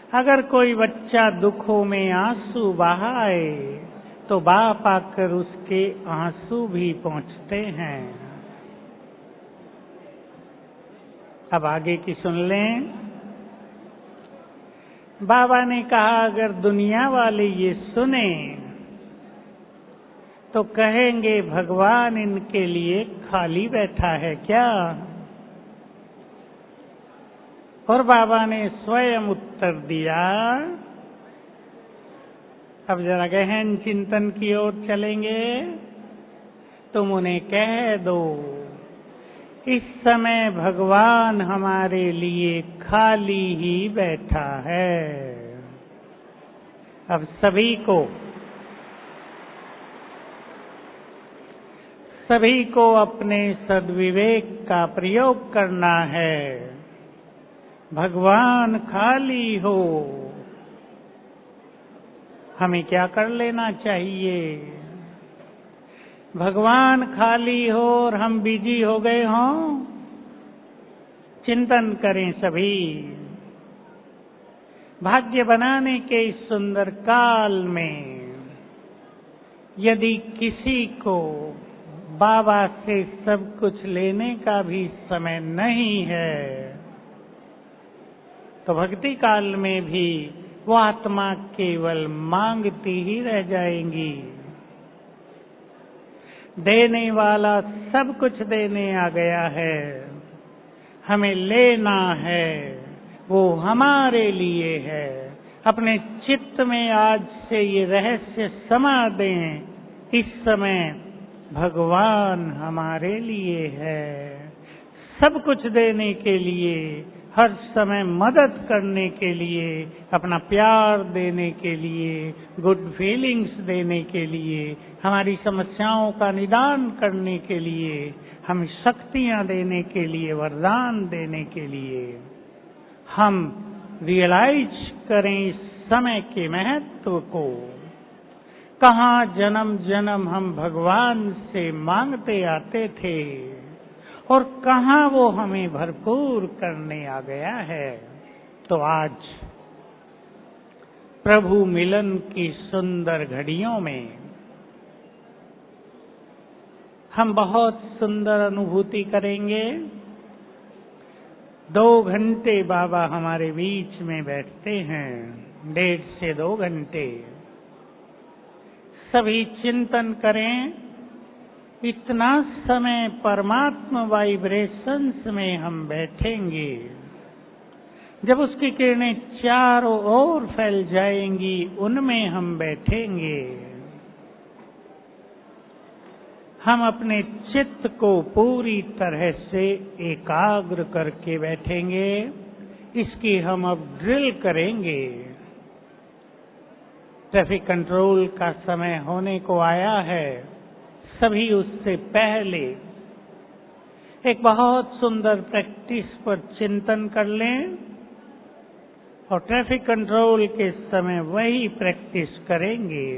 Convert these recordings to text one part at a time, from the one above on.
अगर कोई बच्चा दुखों में आंसू बहाए तो बाप आकर उसके आंसू भी पहुंचते हैं। अब आगे की सुन लें। बाबा ने कहा अगर दुनिया वाले ये सुने तो कहेंगे भगवान इनके लिए खाली बैठा है क्या। और बाबा ने स्वयं उत्तर दिया। अब जरा गहन चिंतन की ओर चलेंगे। तुम उन्हें कह दो इस समय भगवान हमारे लिए खाली ही बैठा है। अब सभी को अपने सद्विवेक का प्रयोग करना है। भगवान खाली हो, हमें क्या कर लेना चाहिए। भगवान खाली हो और हम बिजी हो गए हों, चिंतन करें सभी। भाग्य बनाने के इस सुंदर काल में यदि किसी को बाबा से सब कुछ लेने का भी समय नहीं है तो भक्ति काल में भी वो आत्मा केवल मांगती ही रह जाएंगी। देने वाला सब कुछ देने आ गया है, हमें लेना है, वो हमारे लिए है। अपने चित्त में आज से ये रहस्य समा दें, इस समय भगवान हमारे लिए है, सब कुछ देने के लिए, हर समय मदद करने के लिए, अपना प्यार देने के लिए, गुड फीलिंग्स देने के लिए, हमारी समस्याओं का निदान करने के लिए, हमें शक्तियां देने के लिए, वरदान देने के लिए। हम रियलाइज करें इस समय के महत्व को। कहाँ जन्म जन्म हम भगवान से मांगते आते थे और कहाँ वो हमें भरपूर करने आ गया है। तो आज प्रभु मिलन की सुंदर घड़ियों में हम बहुत सुंदर अनुभूति करेंगे। 2 घंटे बाबा हमारे बीच में बैठते हैं, 1.5 से 2 घंटे। सभी चिंतन करें, इतना समय परमात्मा वाइब्रेशंस में हम बैठेंगे। जब उसकी किरणें चारों ओर फैल जाएंगी, उनमें हम बैठेंगे। हम अपने चित्त को पूरी तरह से एकाग्र करके बैठेंगे। इसकी हम अब ड्रिल करेंगे। ट्रैफिक कंट्रोल का समय होने को आया है। सभी उससे पहले एक बहुत सुंदर प्रैक्टिस पर चिंतन कर लें और ट्रैफिक कंट्रोल के समय वही प्रैक्टिस करेंगे।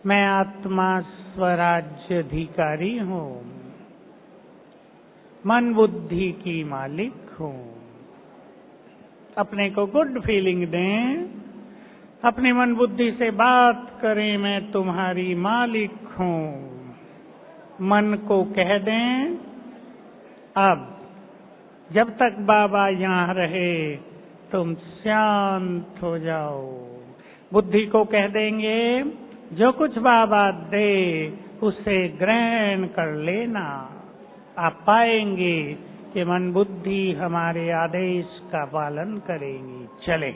मैं आत्मा स्वराज्य अधिकारी हूँ, मन बुद्धि की मालिक हूँ। अपने को गुड फीलिंग दें, अपनी मन बुद्धि से बात करें, मैं तुम्हारी मालिक हूँ। मन को कह दें, अब जब तक बाबा यहाँ रहे तुम शांत हो जाओ। बुद्धि को कह देंगे, जो कुछ बाबा दे उसे ग्रहण कर लेना। आप पाएंगे कि मन बुद्धि हमारे आदेश का पालन करेंगी। चले।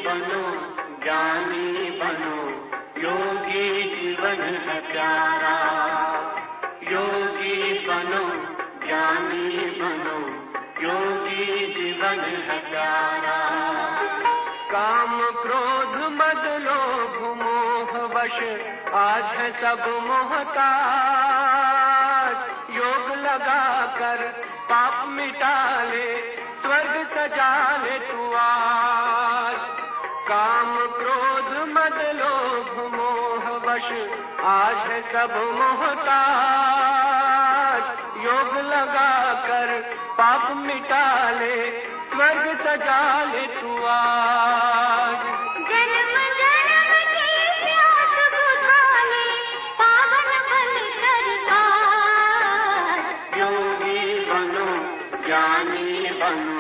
बनो ज्ञानी बनो, योगी जीवन है प्यारा। योगी बनो ज्ञानी बनो, योगी जीवन है प्यारा। काम क्रोध मद लोभ मोह वश आज है सब मोहताज। योग लगा कर पाप मिटा ले, स्वर्ग सजा ले तू आज। काम क्रोध मद लोभ मोह वश आज है सब मोहताज। योग लगा कर पाप मिटा ले, स्वर्ग सजा ले तू आज। जन्म जन्म की प्यास बुझा ले, पावन फल सरकार। योगी बनो ज्ञानी बनो,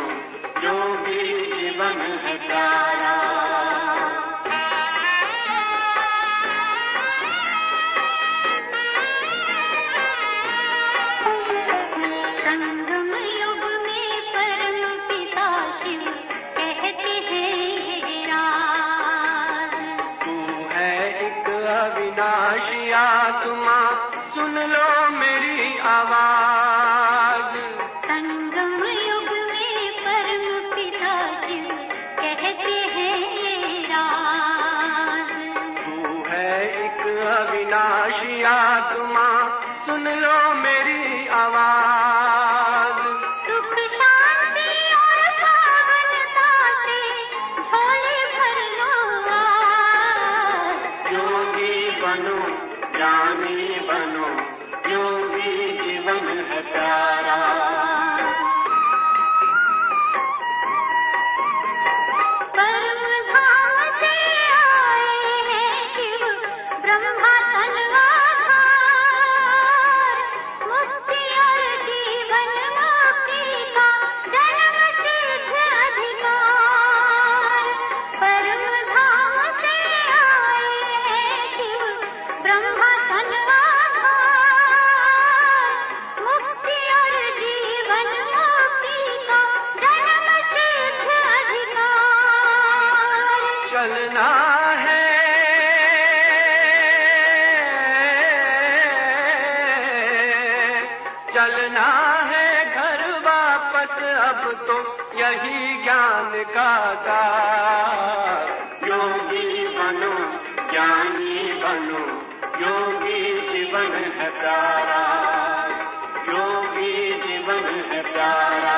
योगी जीवन है प्यारा। संगम युग में परम पिता शिव कहते हैं राज। तू है एक अविनाशी आत्मा, सुन लो मेरी आवाज। संगम युग में परम पिता शिव कहते हैं राज। तू है एक अविनाशी आत्मा, सुन लो मेरी आवाज। सुख शांति और पावनता से झोले भर लो आज। योगी बनो ज्ञानी बनो, योगी जीवन है प्यारा। परम धाम से आए हैं शिव ब्रह्मा तनवाधार। मुक्ति और जीवन मुक्ति का जन्म सिद्ध अधिकार। परम धाम से आए हैं शिव ब्रह्मा तनवाधार। मुक्ति और जीवन मुक्ति का जन्म सिद्ध अधिकार। चलना है चलना है घर वापस, अब तो यही ज्ञान का सार। योगी बनो ज्ञानी बनो, योगी जीवन है प्यारा। योगी जीवन है प्यारा,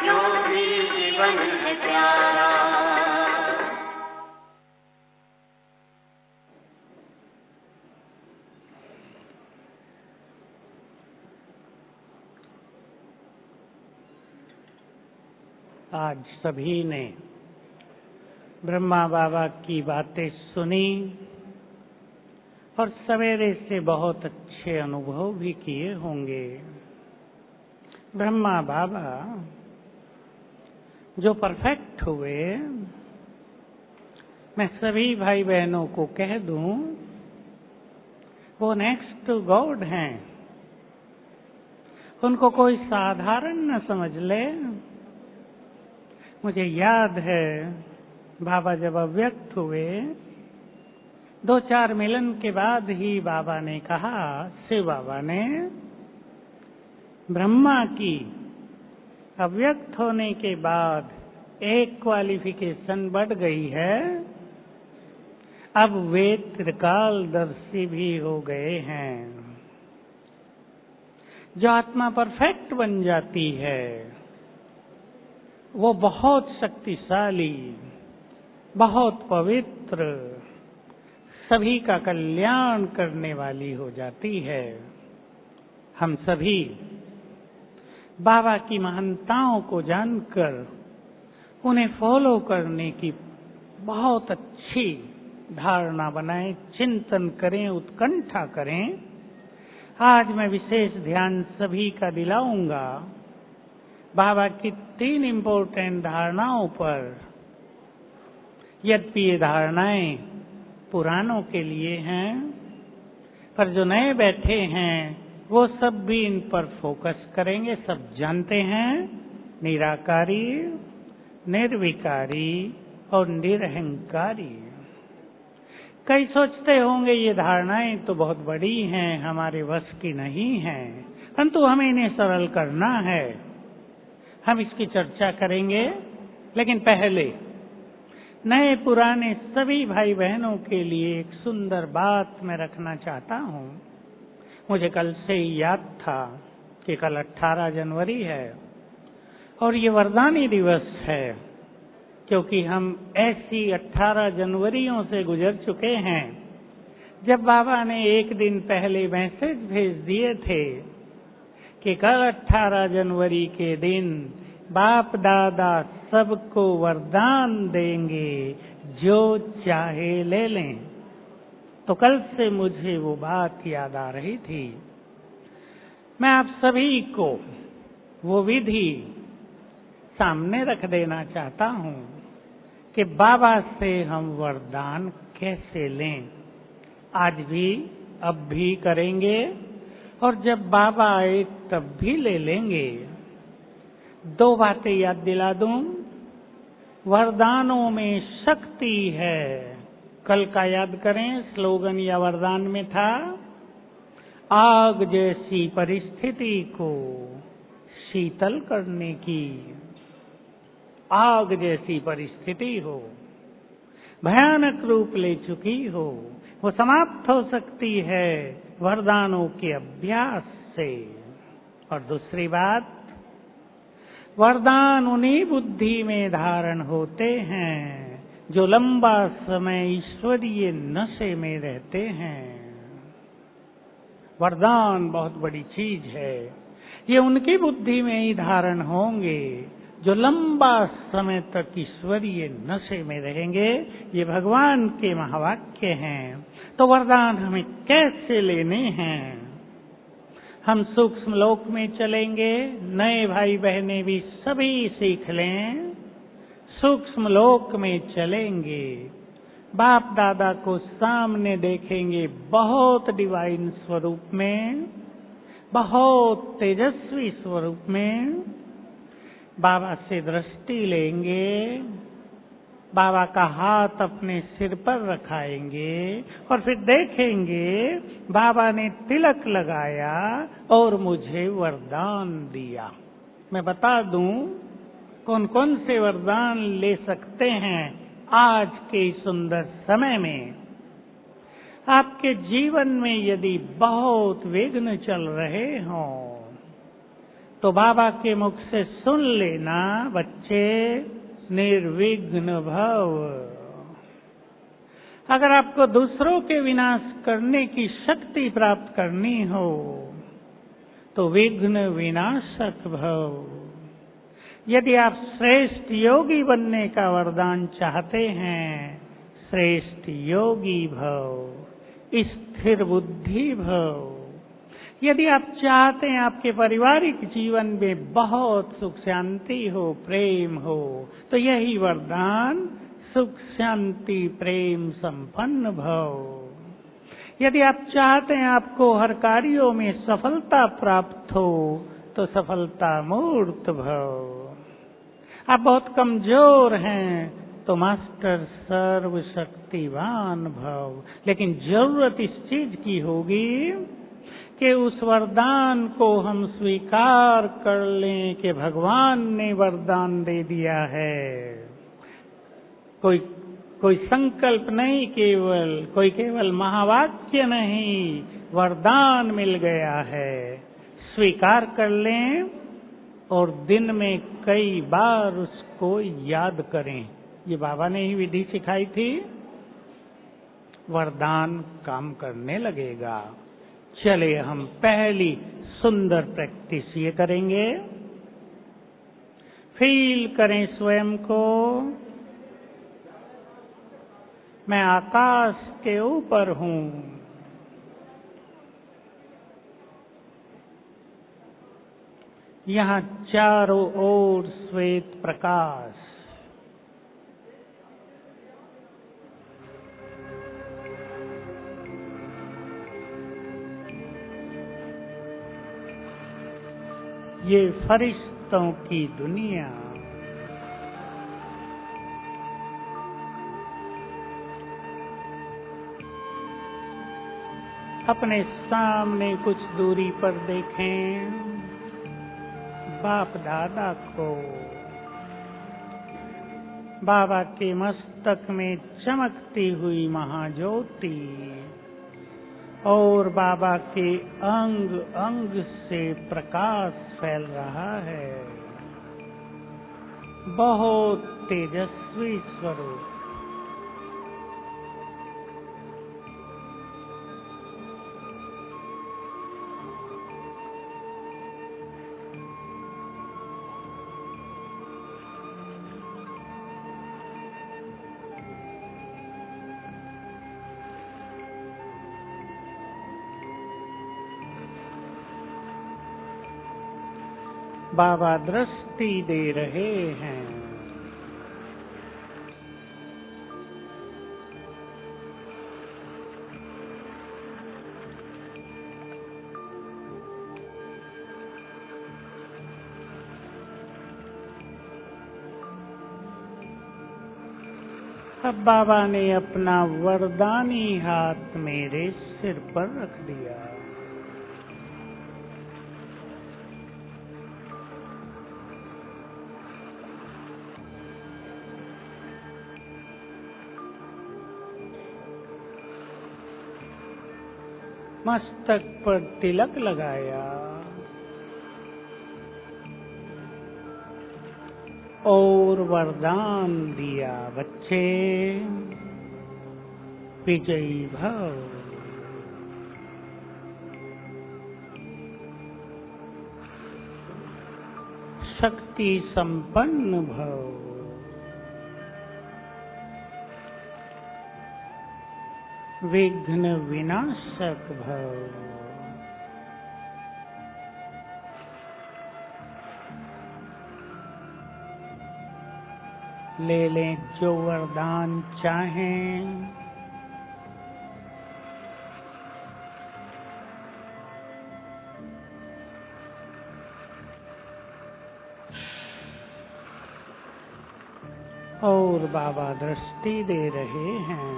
योगी जीवन है प्यारा। आज सभी ने ब्रह्मा बाबा की बातें सुनी और सवेरे से बहुत अच्छे अनुभव भी किए होंगे। ब्रह्मा बाबा जो परफेक्ट हुए, मैं सभी भाई बहनों को कह दूं, वो नेक्स्ट टू गॉड हैं। उनको कोई साधारण न समझ ले। मुझे याद है बाबा जब अव्यक्त हुए, 2-4 मिलन के बाद ही बाबा ने कहा, शिव बाबा ने, ब्रह्मा की अव्यक्त होने के बाद एक क्वालिफिकेशन बढ़ गई है, अब वे त्रिकालदर्शी भी हो गए हैं। जो आत्मा परफेक्ट बन जाती है वो बहुत शक्तिशाली, बहुत पवित्र, सभी का कल्याण करने वाली हो जाती है। हम सभी बाबा की महानताओं को जानकर उन्हें फॉलो करने की बहुत अच्छी धारणा बनाएं, चिंतन करें, उत्कंठा करें। आज मैं विशेष ध्यान सभी का दिलाऊंगा बाबा की 3 इम्पोर्टेंट धारणाओं पर। यद्यपि ये धारणाएं पुरानों के लिए हैं, पर जो नए बैठे हैं वो सब भी इन पर फोकस करेंगे। सब जानते हैं निराकारी, निर्विकारी और निरहंकारी। कई सोचते होंगे ये धारणाएं तो बहुत बड़ी हैं, हमारे वश की नहीं हैं, परंतु हमें इन्हें सरल करना है। हम इसकी चर्चा करेंगे, लेकिन पहले नए पुराने सभी भाई बहनों के लिए एक सुंदर बात मैं रखना चाहता हूँ। मुझे कल से ही याद था कि कल 18 जनवरी है और ये वरदानी दिवस है, क्योंकि हम ऐसी 18 जनवरियों से गुजर चुके हैं जब बाबा ने एक दिन पहले मैसेज भेज दिए थे कि कल 18 जनवरी के दिन बाप दादा सबको वरदान देंगे, जो चाहे ले लें। तो कल से मुझे वो बात याद आ रही थी। मैं आप सभी को वो विधि सामने रख देना चाहता हूँ कि बाबा से हम वरदान कैसे लें। आज भी, अब भी करेंगे, और जब बाबा आए तब भी ले लेंगे। 2 बातें याद दिला दूं। वरदानों में शक्ति है। कल का याद करें, स्लोगन या वरदान में था, आग जैसी परिस्थिति को शीतल करने की। आग जैसी परिस्थिति हो, भयानक रूप ले चुकी हो, वो समाप्त हो सकती है वरदानों के अभ्यास से। और दूसरी बात, वरदान उन्हीं बुद्धि में धारण होते हैं जो लंबा समय ईश्वरीय नशे में रहते हैं। वरदान बहुत बड़ी चीज है। ये उनकी बुद्धि में ही धारण होंगे जो लंबा समय तक ईश्वरीय नशे में रहेंगे। ये भगवान के महावाक्य हैं। तो वरदान हमें कैसे लेने हैं? हम सूक्ष्म लोक में चलेंगे। नए भाई बहने भी सभी सीख लें। सूक्ष्म लोक में चलेंगे, बाप दादा को सामने देखेंगे बहुत डिवाइन स्वरूप में, बहुत तेजस्वी स्वरूप में। बाबा से दृष्टि लेंगे, बाबा का हाथ अपने सिर पर रखाएंगे और फिर देखेंगे बाबा ने तिलक लगाया और मुझे वरदान दिया। मैं बता दूं कौन कौन से वरदान ले सकते हैं आज के सुंदर समय में। आपके जीवन में यदि बहुत विघ्न चल रहे हों तो बाबा के मुख से सुन लेना, बच्चे निर्विघ्न भव। अगर आपको दूसरों के विनाश करने की शक्ति प्राप्त करनी हो तो विघ्न विनाशक भव। यदि आप श्रेष्ठ योगी बनने का वरदान चाहते हैं, श्रेष्ठ योगी भव, स्थिर बुद्धि भव। यदि आप चाहते हैं आपके पारिवारिक जीवन में बहुत सुख शांति हो, प्रेम हो, तो यही वरदान, सुख शांति प्रेम संपन्न भव। यदि आप चाहते हैं आपको हर कार्यों में सफलता प्राप्त हो तो सफलता मूर्त भव। आप बहुत कमजोर हैं तो मास्टर सर्वशक्तिवान भव। लेकिन जरूरत इस चीज की होगी कि उस वरदान को हम स्वीकार कर लें कि भगवान ने वरदान दे दिया है। कोई संकल्प नहीं, कोई केवल महावाक्य नहीं, वरदान मिल गया है। स्वीकार कर लें और दिन में कई बार उसको याद करें। ये बाबा ने ही विधि सिखाई थी। वरदान काम करने लगेगा। चले हम पहली सुंदर प्रैक्टिस ये करेंगे। फील करें स्वयं को, मैं आकाश के ऊपर हूँ। यहाँ चारों ओर श्वेत प्रकाश। ये फरिश्तों की दुनिया। अपने सामने कुछ दूरी पर देखें बाप दादा को। बाबा के मस्तक में चमकती हुई महाज्योति और बाबा के अंग अंग से प्रकाश फैल रहा है। बहुत तेजस्वी स्वरूप। बाबा दृष्टि दे रहे हैं। अब बाबा ने अपना वरदानी हाथ मेरे सिर पर रख दिया। मस्तक पर तिलक लगाया और वरदान दिया, बच्चे विजयी भव, शक्ति संपन्न भव, विघ्न विनाशक भव। ले लें जो वरदान चाहें। और बाबा दृष्टि दे रहे हैं।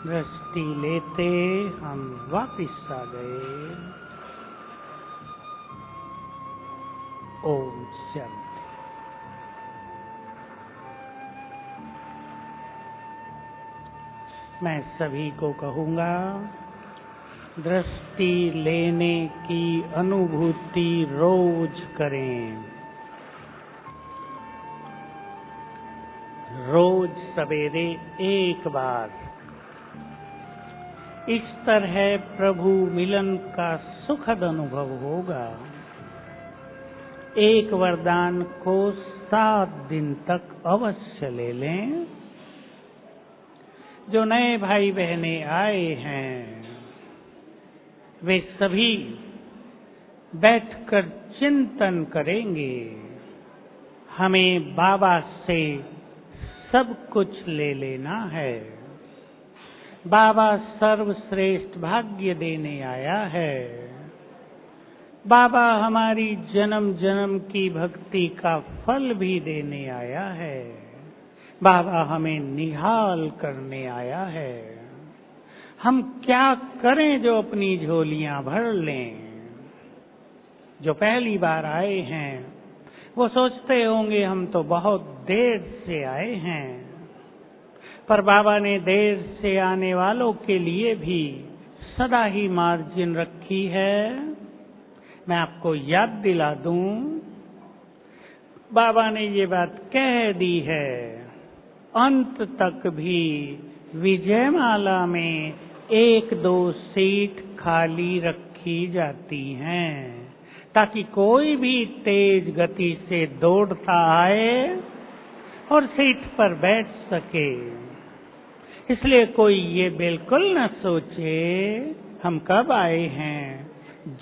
दृष्टि लेते हम वापिस आ गए। ओम शांति। मैं सभी को कहूँगा, दृष्टि लेने की अनुभूति रोज करें। रोज सवेरे एक बार इस तरह प्रभु मिलन का सुखद अनुभव होगा। एक वरदान को 7 दिन तक अवश्य ले लें। जो नए भाई बहने आए हैं वे सभी बैठकर चिंतन करेंगे। हमें बाबा से सब कुछ ले लेना है। बाबा सर्वश्रेष्ठ भाग्य देने आया है। बाबा हमारी जन्म जन्म की भक्ति का फल भी देने आया है। बाबा हमें निहाल करने आया है। हम क्या करें जो अपनी झोलियां भर लें। जो पहली बार आए हैं वो सोचते होंगे हम तो बहुत देर से आए हैं, पर बाबा ने देर से आने वालों के लिए भी सदा ही मार्जिन रखी है। मैं आपको याद दिला दूं, बाबा ने ये बात कह दी है, अंत तक भी विजयमाला में 1-2 सीट खाली रखी जाती हैं, ताकि कोई भी तेज गति से दौड़ता आए और सीट पर बैठ सके। इसलिए कोई ये बिल्कुल न सोचे हम कब आए हैं।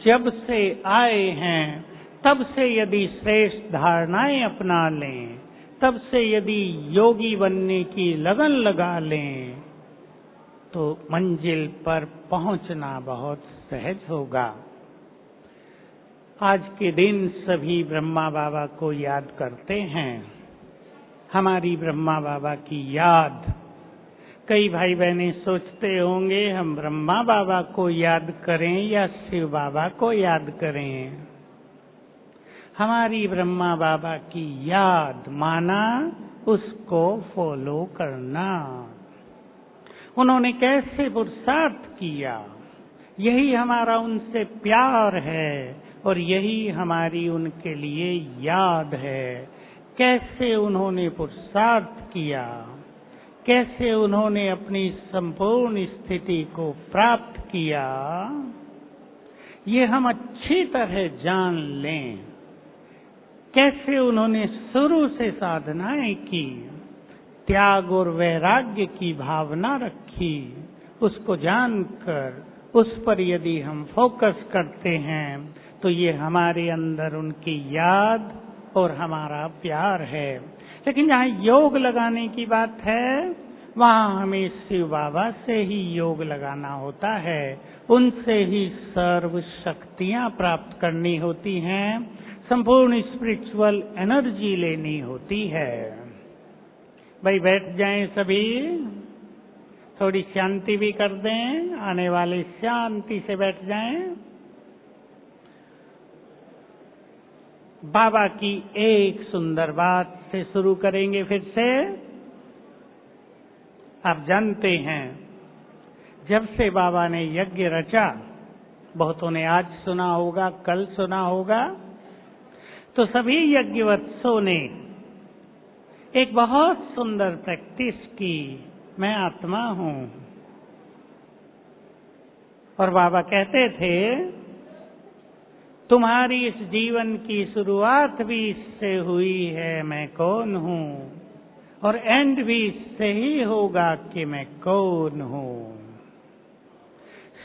जब से आए हैं तब से यदि श्रेष्ठ धारणाएं अपना लें, तब से यदि योगी बनने की लगन लगा लें, तो मंजिल पर पहुंचना बहुत सहज होगा। आज के दिन सभी ब्रह्मा बाबा को याद करते हैं। हमारी ब्रह्मा बाबा की याद, कई भाई बहनें सोचते होंगे हम ब्रह्मा बाबा को याद करें या शिव बाबा को याद करें। हमारी ब्रह्मा बाबा की याद माना उसको फॉलो करना। उन्होंने कैसे पुरुषार्थ किया, यही हमारा उनसे प्यार है और यही हमारी उनके लिए याद है। कैसे उन्होंने पुरुषार्थ किया, कैसे उन्होंने अपनी संपूर्ण स्थिति को प्राप्त किया, ये हम अच्छी तरह जान लें। कैसे उन्होंने शुरू से साधनाएं की, त्याग और वैराग्य की भावना रखी, उसको जानकर उस पर यदि हम फोकस करते हैं तो ये हमारे अंदर उनकी याद और हमारा प्यार है। लेकिन जहाँ योग लगाने की बात है, वहाँ हमें शिव बाबा से ही योग लगाना होता है, उनसे ही सर्व शक्तियाँ प्राप्त करनी होती हैं, संपूर्ण स्पिरिचुअल एनर्जी लेनी होती है। भाई बैठ जाएं सभी, थोड़ी शांति भी कर दें, आने वाले शांति से बैठ जाएं। बाबा की एक सुंदर बात से शुरू करेंगे फिर से। आप जानते हैं, जब से बाबा ने यज्ञ रचा, बहुतों ने आज सुना होगा, कल सुना होगा, तो सभी यज्ञवत्सों ने एक बहुत सुंदर प्रैक्टिस की, मैं आत्मा हूं। और बाबा कहते थे, तुम्हारी इस जीवन की शुरुआत भी इससे हुई है, मैं कौन हूं, और एंड भी इससे ही होगा कि मैं कौन हूं।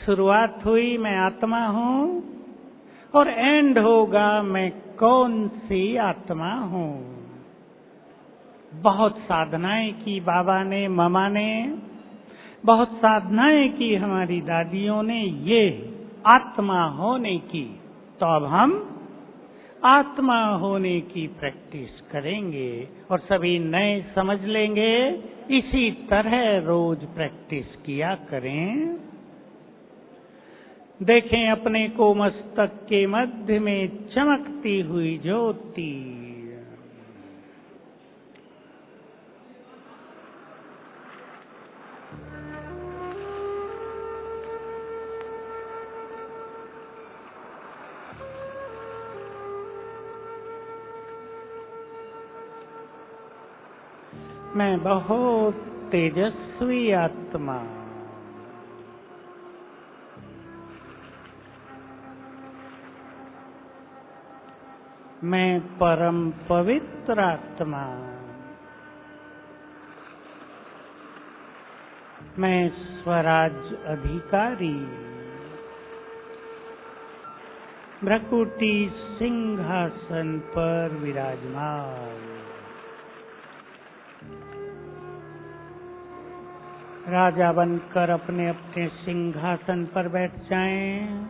शुरुआत हुई मैं आत्मा हूं, और एंड होगा मैं कौन सी आत्मा हूं। बहुत साधनाएं की बाबा ने, मामा ने, बहुत साधनाएं की हमारी दादियों ने ये आत्मा होने की। तो अब हम आत्मा होने की प्रैक्टिस करेंगे और सभी नए समझ लेंगे। इसी तरह रोज प्रैक्टिस किया करें। देखें अपने को मस्तक के मध्य में चमकती हुई ज्योति। मैं बहुत तेजस्वी आत्मा, मैं परम पवित्र आत्मा, मैं स्वराज अधिकारी, भ्रकुटी सिंहासन पर विराजमान। राजा बनकर अपने अपने सिंहासन पर बैठ जाएं।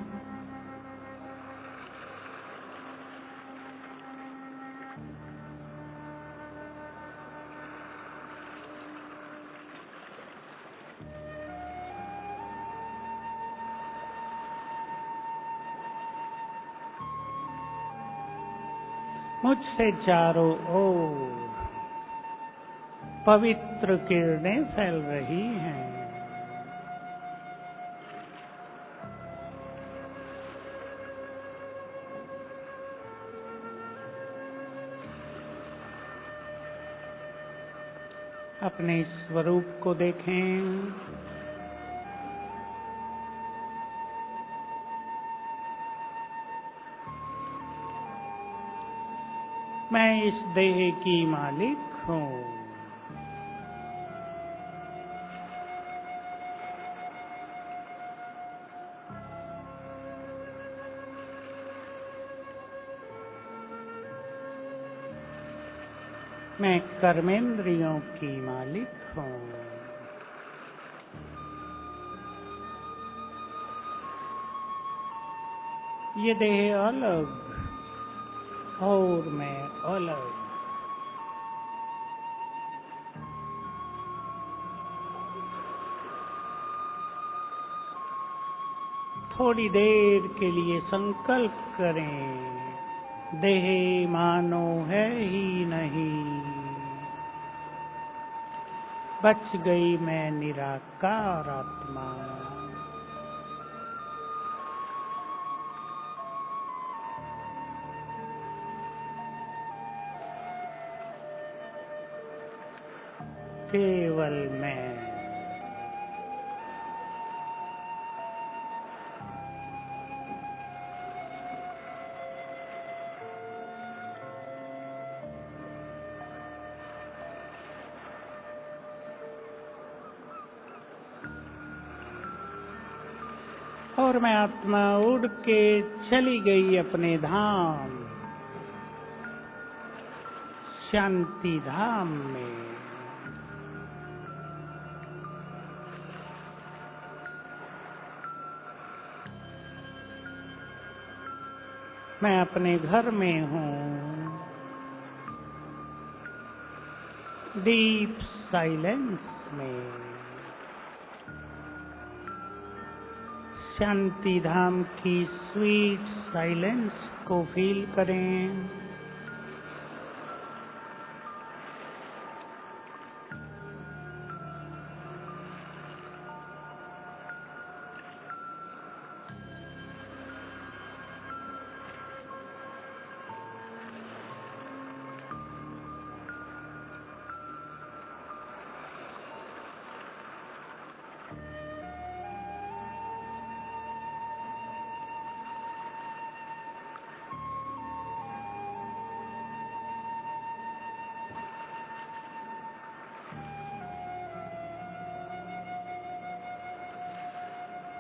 मुझसे चारों ओर पवित्र किरणें फैल रही हैं। अपने स्वरूप को देखें। मैं इस देह की मालिक हूँ। मैं कर्मेंद्रियों की मालिक हूँ। ये देह अलग और मैं अलग। थोड़ी देर के लिए संकल्प करें, देह मानो है ही नहीं, बच गई मैं निराकार आत्मा। केवल मैं। और मैं आत्मा उड़ के चली गई अपने धाम, शांति धाम में। मैं अपने घर में हूँ, डीप साइलेंस में। शांति धाम की स्वीट साइलेंस को फील करें।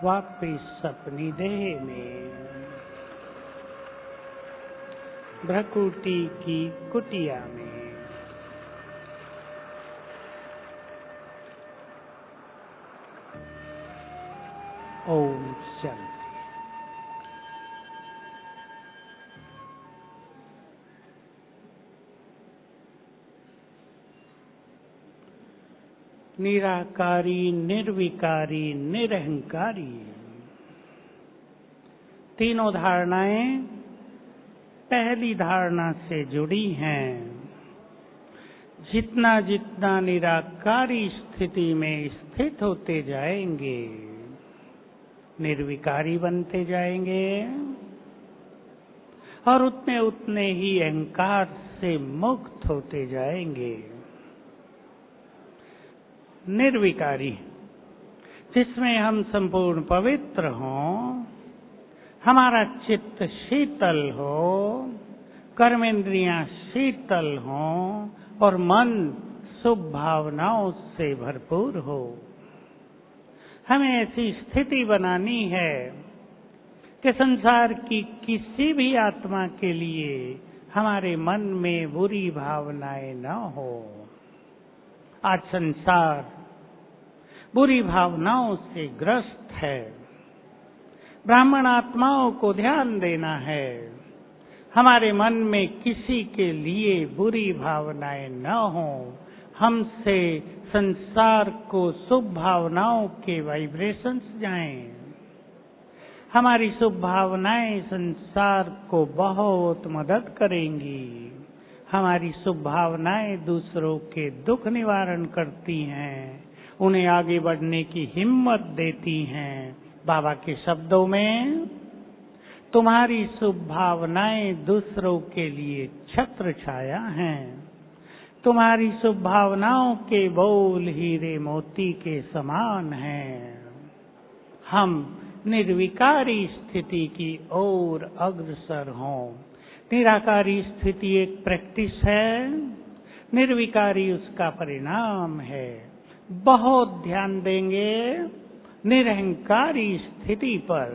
वापिस अपनी देह में, भ्रकुटी की कुटिया में। ओम शांति। निराकारी, निर्विकारी, निरहंकारी, तीनों धारणाएं पहली धारणा से जुड़ी हैं। जितना जितना निराकारी स्थिति में स्थित होते जाएंगे, निर्विकारी बनते जाएंगे और उतने उतने ही अहंकार से मुक्त होते जाएंगे। निर्विकारी, जिसमें हम संपूर्ण पवित्र हों, हमारा चित्त शीतल हो, कर्मेंद्रियां शीतल हों और मन शुभ भावनाओं से भरपूर हो। हमें ऐसी स्थिति बनानी है कि संसार की किसी भी आत्मा के लिए हमारे मन में बुरी भावनाएं न हो। आज संसार बुरी भावनाओं से ग्रस्त है। ब्राह्मण आत्माओं को ध्यान देना है, हमारे मन में किसी के लिए बुरी भावनाएं न हो। हमसे संसार को शुभ भावनाओं के वाइब्रेशंस जाएं। हमारी शुभ भावनाएं संसार को बहुत मदद करेंगी। हमारी शुभ भावनाएं दूसरों के दुख निवारण करती हैं, उन्हें आगे बढ़ने की हिम्मत देती हैं। बाबा के शब्दों में, तुम्हारी शुभ भावनाएं दूसरों के लिए छत्र छाया हैं। तुम्हारी शुभ भावनाओं के बोल हीरे मोती के समान हैं। हम निर्विकारी स्थिति की ओर अग्रसर हों। निराकारी स्थिति एक प्रैक्टिस है, निर्विकारी उसका परिणाम है। बहुत ध्यान देंगे निरहंकारी स्थिति पर।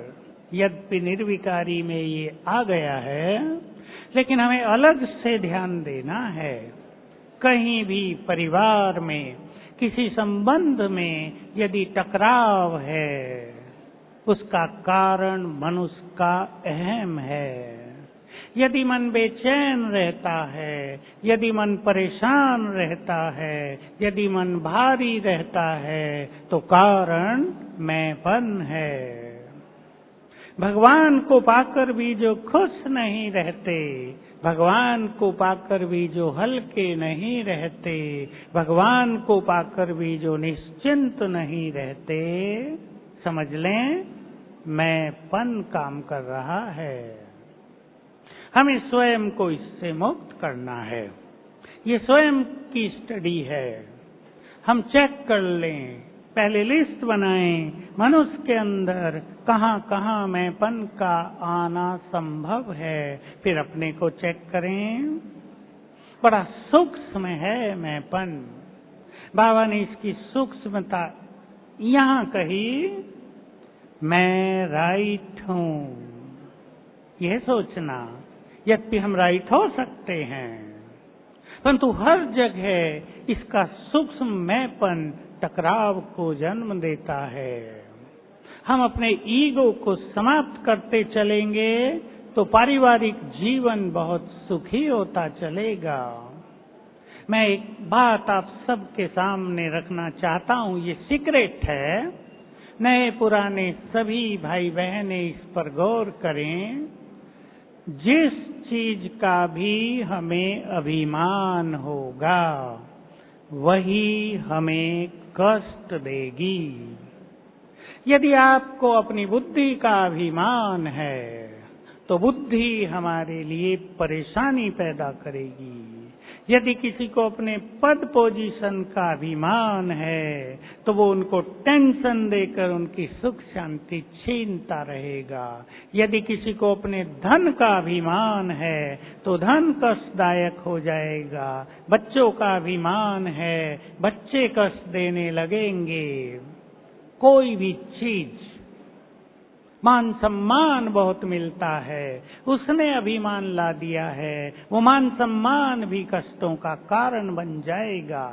यद्यपि निर्विकारी में ये आ गया है, लेकिन हमें अलग से ध्यान देना है। कहीं भी परिवार में, किसी संबंध में यदि टकराव है, उसका कारण मनुष्य का अहम है। यदि मन बेचैन रहता है, यदि मन परेशान रहता है, यदि मन भारी रहता है, तो कारण मैंपन है। भगवान को पाकर भी जो खुश नहीं रहते, भगवान को पाकर भी जो हल्के नहीं रहते, भगवान को पाकर भी जो निश्चिंत नहीं रहते, समझ लें मैंपन काम कर रहा है। हमें स्वयं को इससे मुक्त करना है। ये स्वयं की स्टडी है। हम चेक कर लें, पहले लिस्ट बनाएं, मनुष्य के अंदर कहाँ कहाँ मैंपन का आना संभव है, फिर अपने को चेक करें। बड़ा सूक्ष्म है मैंपन। बाबा ने इसकी सूक्ष्मता यहाँ कही, मैं राइट हूँ, यह सोचना। यद्यपि हम राइट हो सकते हैं, परंतु हर जगह इसका सूक्ष्म मैंपन टकराव को जन्म देता है। हम अपने ईगो को समाप्त करते चलेंगे तो पारिवारिक जीवन बहुत सुखी होता चलेगा। मैं एक बात आप सबके सामने रखना चाहता हूँ, ये सीक्रेट है। नए पुराने सभी भाई बहनें इस पर गौर करें। जिस चीज का भी हमें अभिमान होगा वही हमें कष्ट देगी। यदि आपको अपनी बुद्धि का अभिमान है तो बुद्धि हमारे लिए परेशानी पैदा करेगी। यदि किसी को अपने पद पोजीशन का अभिमान है तो वो उनको टेंशन देकर उनकी सुख शांति छीनता रहेगा। यदि किसी को अपने धन का अभिमान है तो धन कष्टदायक हो जाएगा। बच्चों का अभिमान है, बच्चे कष्ट देने लगेंगे। कोई भी चीज, मान सम्मान बहुत मिलता है, उसने अभिमान ला दिया है, वो मान सम्मान भी कष्टों का कारण बन जाएगा।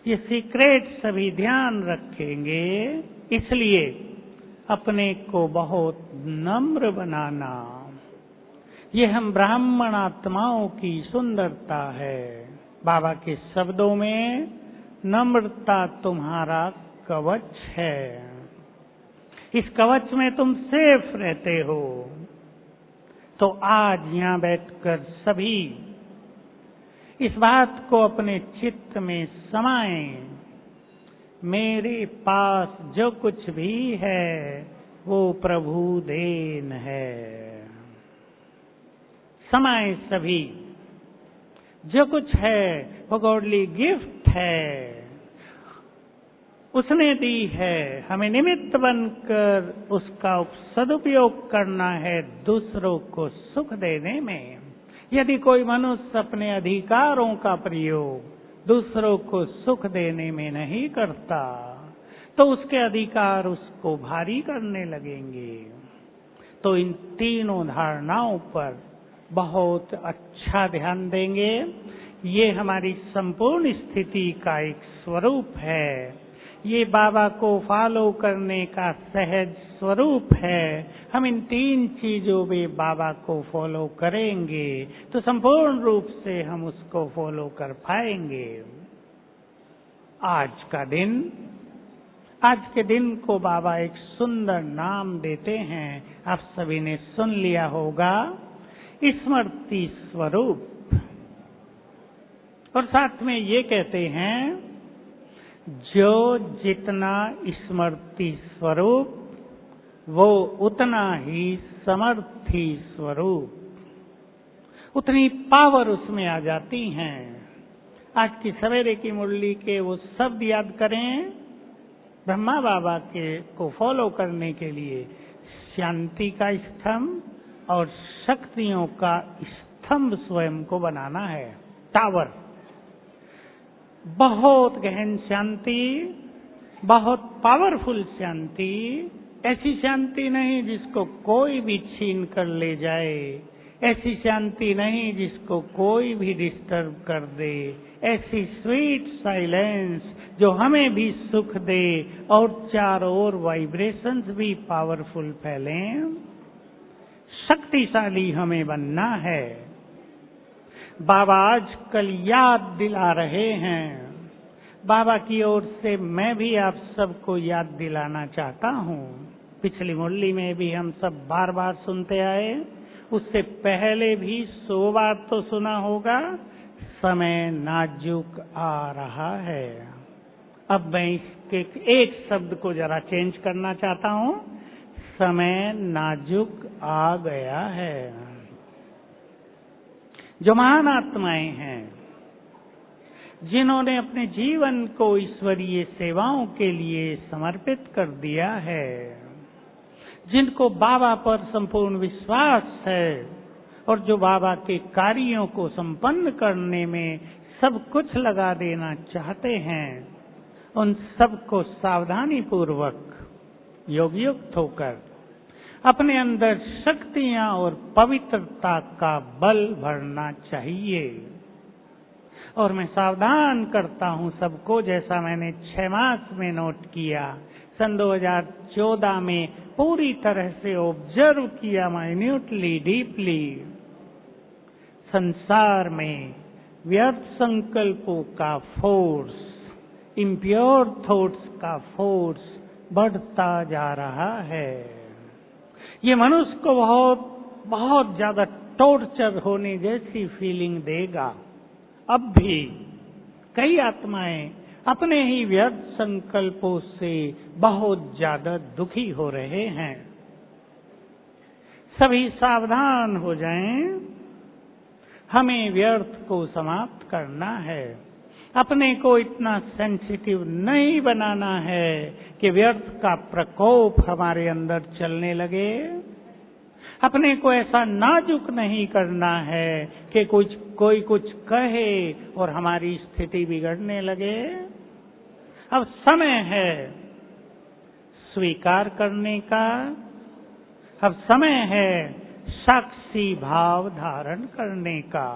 ये सीक्रेट सभी ध्यान रखेंगे। इसलिए अपने को बहुत नम्र बनाना, ये हम ब्राह्मण आत्माओं की सुंदरता है। बाबा के शब्दों में नम्रता तुम्हारा कवच है। इस कवच में तुम सेफ रहते हो। तो आज यहाँ बैठकर सभी इस बात को अपने चित्त में समाएं। मेरे पास जो कुछ भी है वो प्रभु देन है। समाएं सभी। जो कुछ है वो गॉडली गिफ्ट है, उसने दी है। हमें निमित्त बनकर उसका सदुपयोग करना है दूसरों को सुख देने में। यदि कोई मनुष्य अपने अधिकारों का प्रयोग दूसरों को सुख देने में नहीं करता तो उसके अधिकार उसको भारी करने लगेंगे। तो इन तीनों धारणाओं पर बहुत अच्छा ध्यान देंगे। ये हमारी संपूर्ण स्थिति का एक स्वरूप है। ये बाबा को फॉलो करने का सहज स्वरूप है। हम इन तीन चीजों में बाबा को फॉलो करेंगे तो संपूर्ण रूप से हम उसको फॉलो कर पाएंगे। आज के दिन को बाबा एक सुंदर नाम देते हैं। आप सभी ने सुन लिया होगा, स्मृति स्वरूप। और साथ में ये कहते हैं, जो जितना स्मृति स्वरूप वो उतना ही समर्थी स्वरूप, उतनी पावर उसमें आ जाती हैं। आज की सवेरे की मुरली के वो शब्द याद करें। ब्रह्मा बाबा के को फॉलो करने के लिए शांति का स्तंभ और शक्तियों का स्तंभ स्वयं को बनाना है। टावर, बहुत गहन शांति, बहुत पावरफुल शांति। ऐसी शांति नहीं जिसको कोई भी छीन कर ले जाए, ऐसी शांति नहीं जिसको कोई भी डिस्टर्ब कर दे। ऐसी स्वीट साइलेंस जो हमें भी सुख दे और चारों ओर वाइब्रेशंस भी पावरफुल फैलें। शक्तिशाली हमें बनना है। बाबा आजकल याद दिला रहे हैं। बाबा की ओर से मैं भी आप सबको याद दिलाना चाहता हूँ। पिछली मुरली में भी हम सब बार बार सुनते आए, उससे पहले भी 100 बार तो सुना होगा। समय नाजुक आ रहा है। अब मैं इसके एक शब्द को जरा चेंज करना चाहता हूँ। समय नाजुक आ गया है। जो महान आत्माएं हैं, जिन्होंने अपने जीवन को ईश्वरीय सेवाओं के लिए समर्पित कर दिया है, जिनको बाबा पर संपूर्ण विश्वास है और जो बाबा के कार्यों को संपन्न करने में सब कुछ लगा देना चाहते हैं, उन सबको सावधानी पूर्वक योग युक्त होकर अपने अंदर शक्तियां और पवित्रता का बल भरना चाहिए। और मैं सावधान करता हूं सबको, जैसा मैंने 6 मास में नोट किया, सन 2014 में पूरी तरह से ऑब्जर्व किया माइन्यूटली, डीपली, संसार में व्यर्थ संकल्पों का फोर्स, इम्प्योर थॉट्स का फोर्स बढ़ता जा रहा है। ये मनुष्य को बहुत बहुत ज्यादा टॉर्चर होने जैसी फीलिंग देगा। अब भी कई आत्माएं अपने ही व्यर्थ संकल्पों से बहुत ज्यादा दुखी हो रहे हैं। सभी सावधान हो जाएं, हमें व्यर्थ को समाप्त करना है। अपने को इतना सेंसिटिव नहीं बनाना है कि व्यर्थ का प्रकोप हमारे अंदर चलने लगे। अपने को ऐसा नाजुक नहीं करना है कि कोई कुछ कहे और हमारी स्थिति बिगड़ने लगे। अब समय है स्वीकार करने का, अब समय है साक्षी भाव धारण करने का।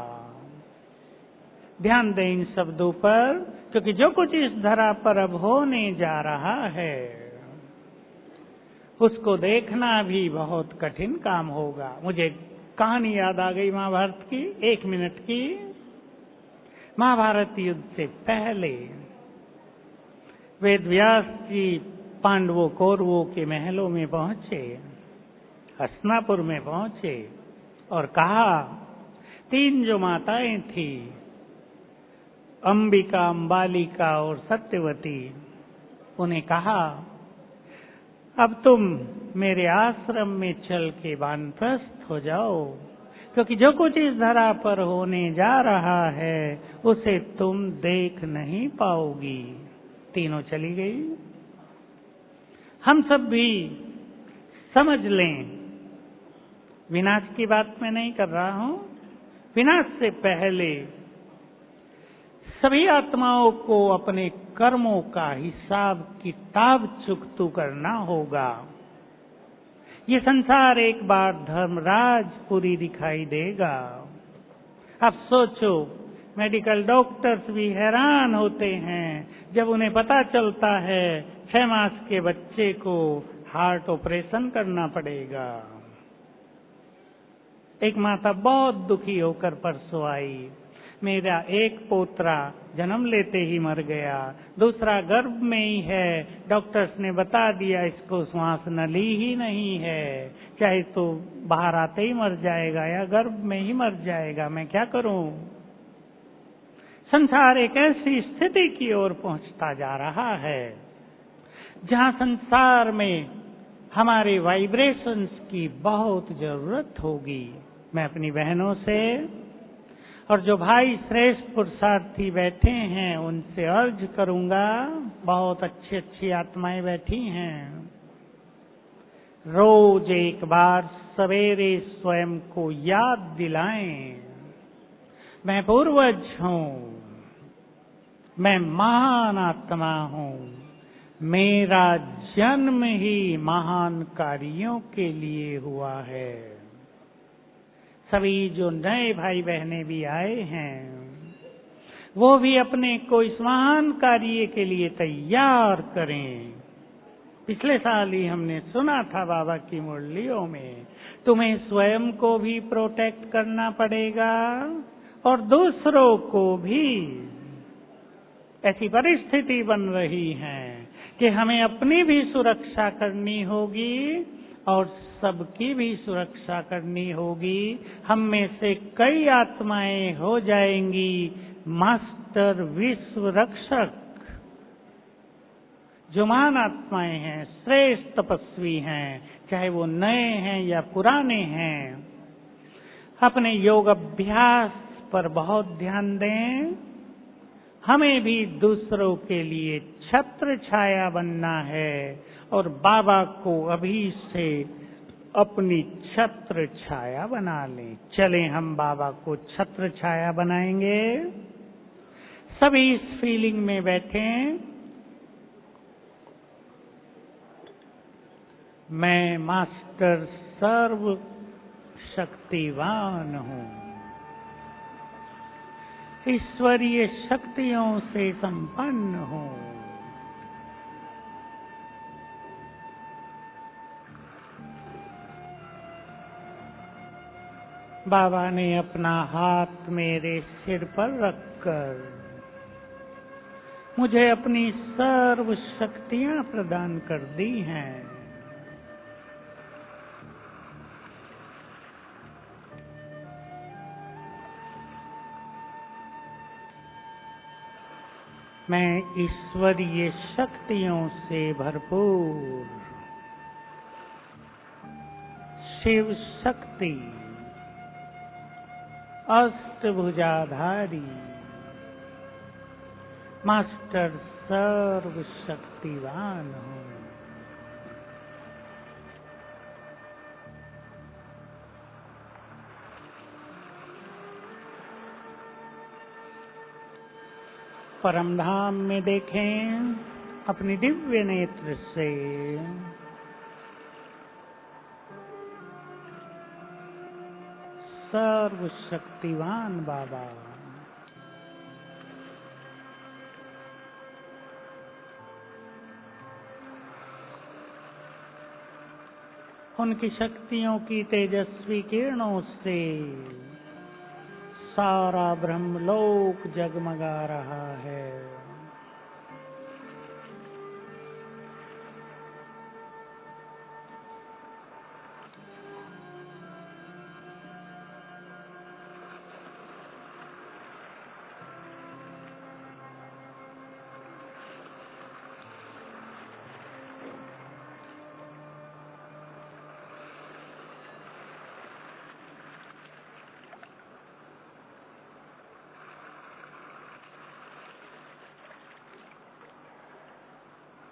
ध्यान दें इन शब्दों पर, क्योंकि जो कुछ इस धरा पर अब होने जा रहा है उसको देखना भी बहुत कठिन काम होगा। मुझे कहानी याद आ गई महाभारत की, 1 मिनट की। महाभारत युद्ध से पहले वेद व्यास जी पांडवों कौरवों के महलों में पहुंचे, हस्तिनापुर में पहुंचे और कहा, 3 जो माताएं थी, अंबिका, अंबालिका और सत्यवती, उन्हें कहा, अब तुम मेरे आश्रम में चल के वानप्रस्थ हो जाओ, क्योंकि जो कुछ इस धरा पर होने जा रहा है उसे तुम देख नहीं पाओगी। तीनों चली गई। हम सब भी समझ लें, विनाश की बात मैं नहीं कर रहा हूं, विनाश से पहले सभी आत्माओं को अपने कर्मों का हिसाब किताब चुकतू करना होगा। ये संसार एक बार धर्मराजपुरी दिखाई देगा। अब सोचो, मेडिकल डॉक्टर्स भी हैरान होते हैं जब उन्हें पता चलता है 6 मास के बच्चे को हार्ट ऑपरेशन करना पड़ेगा। एक माता बहुत दुखी होकर परसों आई, मेरा एक पोतरा जन्म लेते ही मर गया, दूसरा गर्भ में ही है, डॉक्टर्स ने बता दिया इसको श्वास नली ही नहीं है, चाहे तो बाहर आते ही मर जाएगा या गर्भ में ही मर जाएगा, मैं क्या करूं। संसार एक ऐसी स्थिति की ओर पहुंचता जा रहा है जहां संसार में हमारे वाइब्रेशंस की बहुत जरूरत होगी। मैं अपनी बहनों से और जो भाई श्रेष्ठ पुरुषार्थी बैठे हैं उनसे अर्ज करूंगा, बहुत अच्छी अच्छी आत्माएं बैठी हैं, रोज एक बार सवेरे स्वयं को याद दिलाएं, मैं पूर्वज हूं, मैं महान आत्मा हूं, मेरा जन्म ही महान कार्यों के लिए हुआ है। सभी जो नए भाई बहनें भी आए हैं वो भी अपने को इस महान कार्य के लिए तैयार करें। पिछले साल ही हमने सुना था बाबा की मुरलियों में, तुम्हें स्वयं को भी प्रोटेक्ट करना पड़ेगा और दूसरों को भी। ऐसी परिस्थिति बन रही है कि हमें अपनी भी सुरक्षा करनी होगी और सबकी भी सुरक्षा करनी होगी। हम में से कई आत्माएं हो जाएंगी मास्टर विश्व रक्षक, जो महान आत्माएं हैं, श्रेष्ठ तपस्वी हैं, चाहे वो नए हैं या पुराने हैं। अपने योग अभ्यास पर बहुत ध्यान दें। हमें भी दूसरों के लिए छत्र छाया बनना है और बाबा को अभी से अपनी छत्र छाया बना लें। चलें हम बाबा को छत्र छाया बनाएंगे। सभी इस फीलिंग में बैठें। मैं मास्टर सर्व शक्तिवान हूँ, ईश्वरीय शक्तियों से संपन्न हूँ। बाबा ने अपना हाथ मेरे सिर पर रखकर मुझे अपनी सर्व शक्तियां प्रदान कर दी हैं। मैं ईश्वरीय शक्तियों से भरपूर शिव शक्ति अष्टभुजाधारी मास्टर सर्व शक्तिवान हूँ। परमधाम में देखें अपनी दिव्य नेत्र से सर्व शक्तिवान बाबा उनकी शक्तियों की तेजस्वी किरणों से सारा ब्रह्मलोक जगमगा रहा है।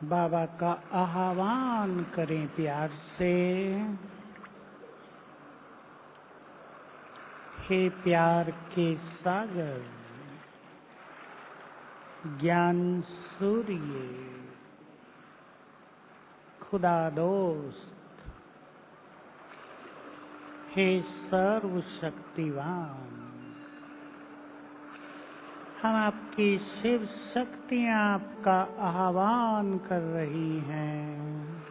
बाबा का आह्वान करें प्यार से। हे प्यार के सागर, ज्ञान सूर्य, खुदा दोस्त, हे सर्व शक्तिवान, हम आपकी शिव शक्तियां आपका आह्वान कर रही हैं।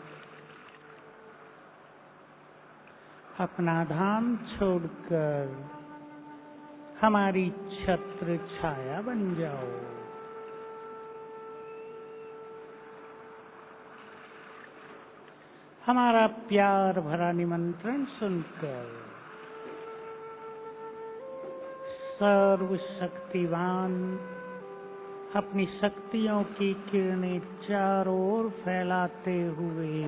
अपना धाम छोड़कर हमारी छत्र छाया बन जाओ। हमारा प्यार भरा निमंत्रण सुनकर सर्व शक्तिवान अपनी शक्तियों की किरणें चारों ओर फैलाते हुए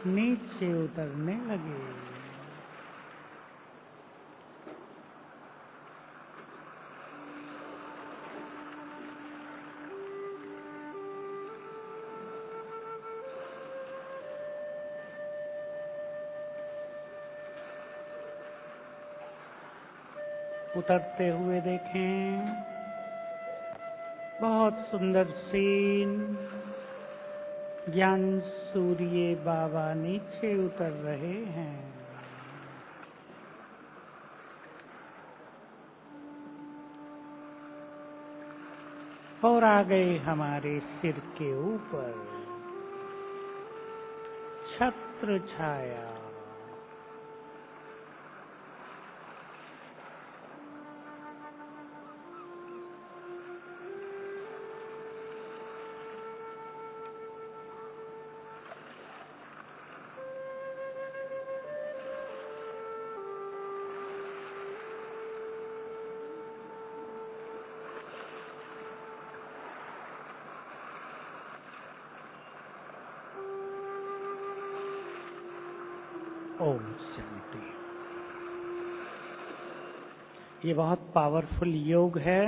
नीचे उतरने लगे। उतरते हुए देखें बहुत सुंदर सीन। ज्ञान सूर्य बाबा नीचे उतर रहे हैं। और आ गए हमारे सिर के ऊपर छत्र छाया। ओम शांति। ये बहुत पावरफुल योग है।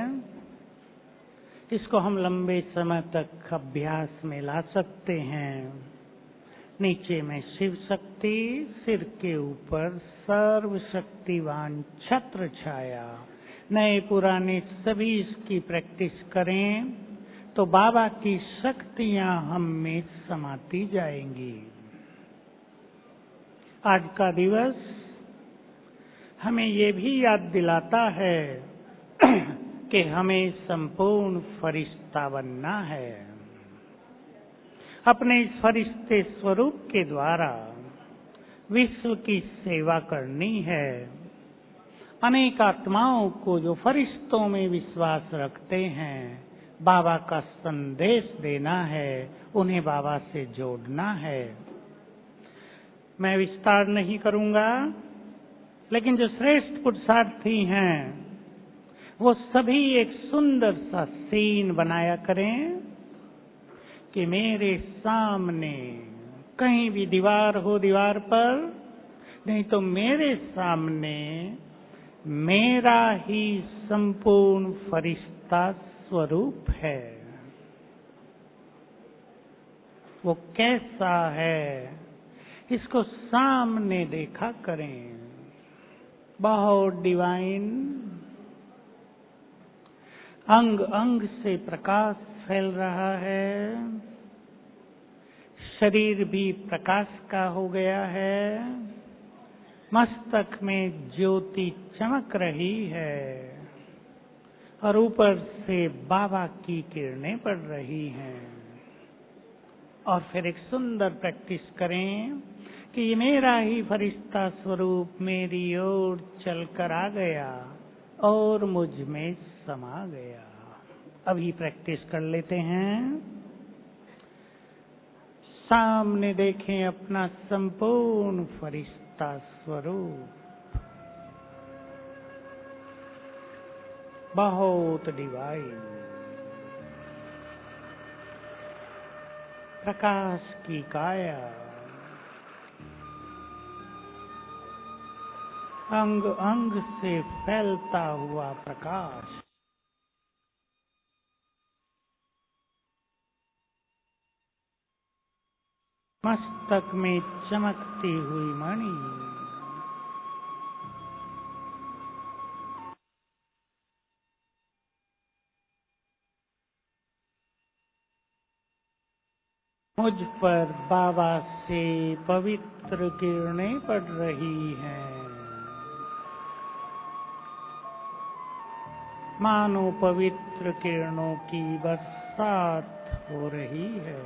इसको हम लंबे समय तक अभ्यास में ला सकते हैं। नीचे में शिव शक्ति, सिर के ऊपर सर्व शक्तिवान छत्र छाया। नए पुराने सभी इसकी प्रैक्टिस करें तो बाबा की शक्तियां हम में समाती जाएंगी। आज का दिवस हमें ये भी याद दिलाता है कि हमें संपूर्ण फरिश्ता बनना है। अपने इस फरिश्ते स्वरूप के द्वारा विश्व की सेवा करनी है। अनेक आत्माओं को जो फरिश्तों में विश्वास रखते हैं, बाबा का संदेश देना है, उन्हें बाबा से जोड़ना है। मैं विस्तार नहीं करूंगा, लेकिन जो श्रेष्ठ पुरुषार्थी हैं वो सभी एक सुंदर सा सीन बनाया करें कि मेरे सामने कहीं भी दीवार हो, दीवार पर नहीं तो मेरे सामने मेरा ही संपूर्ण फरिश्ता स्वरूप है। वो कैसा है इसको सामने देखा करें। बहुत डिवाइन, अंग अंग से प्रकाश फैल रहा है, शरीर भी प्रकाश का हो गया है, मस्तक में ज्योति चमक रही है और ऊपर से बाबा की किरणें पड़ रही हैं। और फिर एक सुंदर प्रैक्टिस करें कि ये मेरा ही फरिश्ता स्वरूप मेरी ओर चलकर आ गया और मुझ में समा गया। अभी प्रैक्टिस कर लेते हैं। सामने देखें अपना संपूर्ण फरिश्ता स्वरूप, बहुत डिवाइन, प्रकाश की काया, अंग अंग से फैलता हुआ प्रकाश, मस्तक में चमकती हुई मणि, मुझ पर बाबा से पवित्र किरणें पड़ रही हैं, मानो पवित्र किरणों की बरसात हो रही है।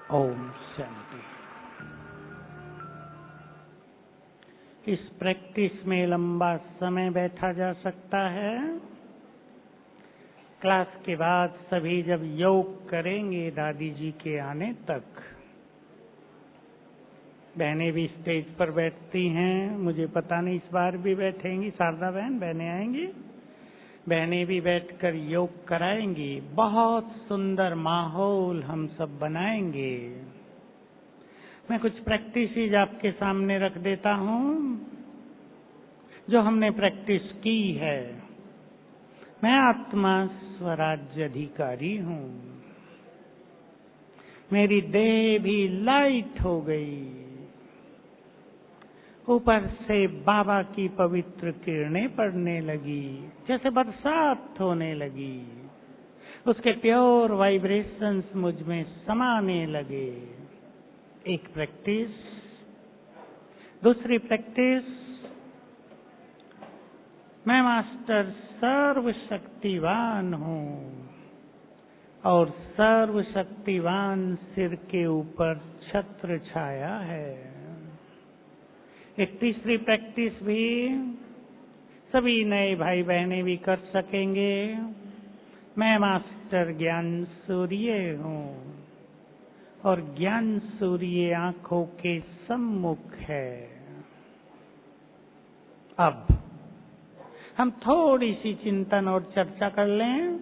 ओम शांति। इस प्रैक्टिस में लंबा समय बैठा जा सकता है। क्लास के बाद सभी जब योग करेंगे दादी जी के आने तक, बहनें भी स्टेज पर बैठती हैं, मुझे पता नहीं इस बार भी बैठेंगी, शारदा बहनें आएंगी, बहनें भी बैठकर योग कराएंगी। बहुत सुंदर माहौल हम सब बनाएंगे। मैं कुछ प्रैक्टिसेज आपके सामने रख देता हूँ जो हमने प्रैक्टिस की है। मैं आत्मा स्वराज्य अधिकारी हूँ, मेरी देह भी लाइट हो गई, ऊपर से बाबा की पवित्र किरणें पड़ने लगी, जैसे बरसात होने लगी, उसके प्योर वाइब्रेशंस मुझ में समाने लगे। एक प्रैक्टिस। दूसरी प्रैक्टिस, मैं मास्टर सर्वशक्तिवान हूँ और सर्वशक्तिवान सिर के ऊपर छत्र छाया है। एक तीसरी प्रैक्टिस भी सभी नए भाई बहनें भी कर सकेंगे। मैं मास्टर ज्ञान सूर्य हूँ और ज्ञान सूर्य आंखों के सम्मुख है। अब हम थोड़ी सी चिंतन और चर्चा कर लें।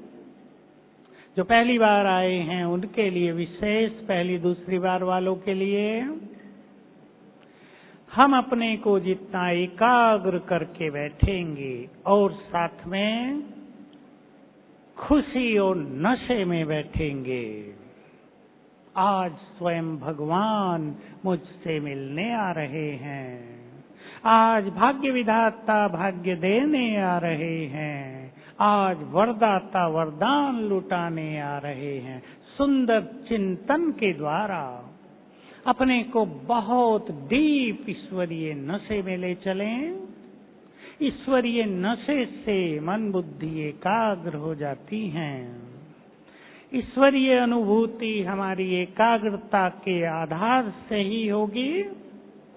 जो पहली बार आए हैं उनके लिए विशेष, पहली दूसरी बार वालों के लिए हम अपने को जितना एकाग्र करके बैठेंगे और साथ में खुशी और नशे में बैठेंगे। आज स्वयं भगवान मुझसे मिलने आ रहे हैं, आज भाग्य विधाता भाग्य देने आ रहे हैं, आज वरदाता वरदान लुटाने आ रहे हैं। सुंदर चिंतन के द्वारा अपने को बहुत डीप ईश्वरीय नशे में ले चलें। ईश्वरीय नशे से मन बुद्धि एकाग्र हो जाती हैं। ईश्वरीय अनुभूति हमारी एकाग्रता के आधार से ही होगी।